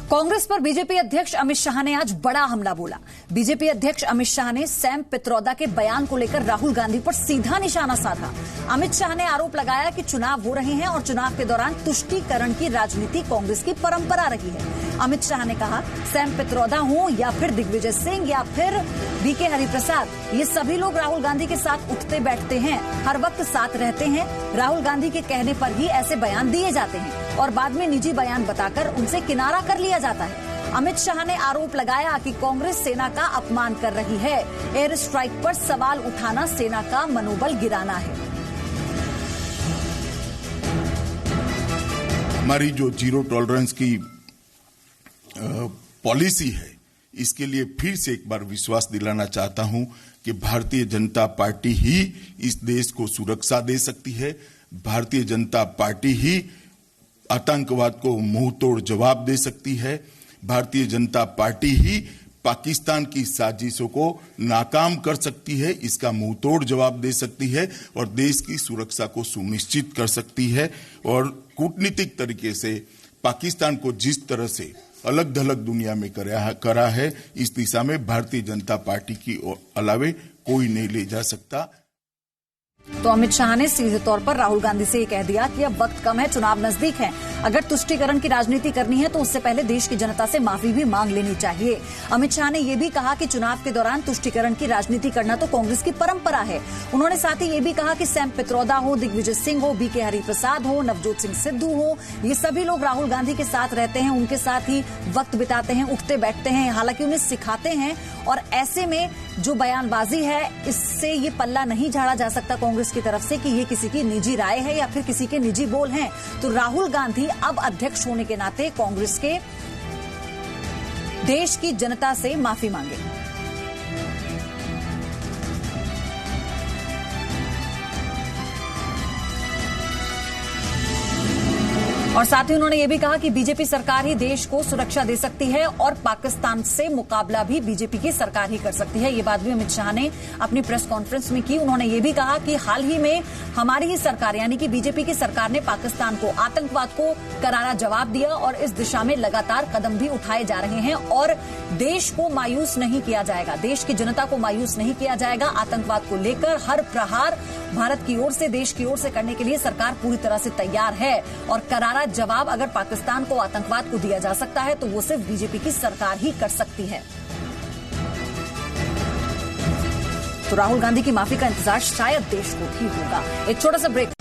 कांग्रेस पर बीजेपी अध्यक्ष अमित शाह ने आज बड़ा हमला बोला। बीजेपी अध्यक्ष अमित शाह ने सैम पित्रोदा के बयान को लेकर राहुल गांधी पर सीधा निशाना साधा। अमित शाह ने आरोप लगाया कि चुनाव हो रहे हैं और चुनाव के दौरान तुष्टीकरण की राजनीति कांग्रेस की परंपरा रही है। अमित शाह ने कहा, सैम पित्रोदा हो या फिर दिग्विजय सिंह या फिर बीके हरिप्रसाद, ये सभी लोग राहुल गांधी के साथ उठते बैठते हैं, हर वक्त साथ रहते हैं। राहुल गांधी के कहने पर ही ऐसे बयान दिए जाते हैं और बाद में निजी बयान बताकर उनसे किनारा कर लिया जाता है। अमित शाह ने आरोप लगाया कि कांग्रेस सेना का अपमान कर रही है। एयर स्ट्राइक पर सवाल उठाना सेना का मनोबल गिराना है। हमारी जो जीरो टॉलरेंस की पॉलिसी है, इसके लिए फिर से एक बार विश्वास दिलाना चाहता हूं कि भारतीय जनता पार्टी ही इस देश को सुरक्षा दे सकती है। भारतीय जनता पार्टी ही आतंकवाद को मुंहतोड़ जवाब दे सकती है। भारतीय जनता पार्टी ही पाकिस्तान की साजिशों को नाकाम कर सकती है, इसका मुंहतोड़ जवाब दे सकती है और देश की सुरक्षा को सुनिश्चित कर सकती है। और कूटनीतिक तरीके से पाकिस्तान को जिस तरह से अलग थलग दुनिया में करा है, इस दिशा में भारतीय जनता पार्टी की अलावे कोई नहीं ले जा सकता। तो अमित शाह ने सीधे तौर पर राहुल गांधी से ये कह दिया कि अब वक्त कम है, चुनाव नजदीक है। अगर तुष्टीकरण की राजनीति करनी है तो उससे पहले देश की जनता से माफी भी मांग लेनी चाहिए। अमित शाह ने यह भी कहा कि चुनाव के दौरान तुष्टीकरण की राजनीति करना तो कांग्रेस की परंपरा है। उन्होंने साथ ही ये भी कहा कि सैम पित्रोदा हो, दिग्विजय सिंह हो, बीके हरिप्रसाद हो, नवजोत सिंह सिद्धू हो, ये सभी लोग राहुल गांधी के साथ रहते हैं, उनके साथ ही वक्त बिताते हैं, उठते बैठते हैं, हालांकि उन्हें सिखाते हैं। और ऐसे में जो बयानबाजी है, इससे ये पल्ला नहीं झाड़ा जा सकता कांग्रेस की तरफ से कि ये किसी की निजी राय है या फिर किसी के निजी बोल हैं। तो राहुल गांधी अब अध्यक्ष होने के नाते कांग्रेस के देश की जनता से माफी मांगे। और साथ ही उन्होंने ये भी कहा कि बीजेपी सरकार ही देश को सुरक्षा दे सकती है और पाकिस्तान से मुकाबला भी बीजेपी की सरकार ही कर सकती है। ये बात भी अमित शाह ने अपनी प्रेस कॉन्फ्रेंस में की। उन्होंने ये भी कहा कि हाल ही में हमारी ही सरकार यानी कि बीजेपी की सरकार ने पाकिस्तान को, आतंकवाद को करारा जवाब दिया और इस दिशा में लगातार कदम भी उठाए जा रहे हैं और देश को मायूस नहीं किया जाएगा, देश की जनता को मायूस नहीं किया जाएगा। आतंकवाद को लेकर हर प्रहार भारत की ओर से, देश की ओर से करने के लिए सरकार पूरी तरह से तैयार है और करारा जवाब अगर पाकिस्तान को, आतंकवाद को दिया जा सकता है तो वो सिर्फ बीजेपी की सरकार ही कर सकती है। तो राहुल गांधी की माफी का इंतजार शायद देश को भी होगा। एक छोटा सा ब्रेक।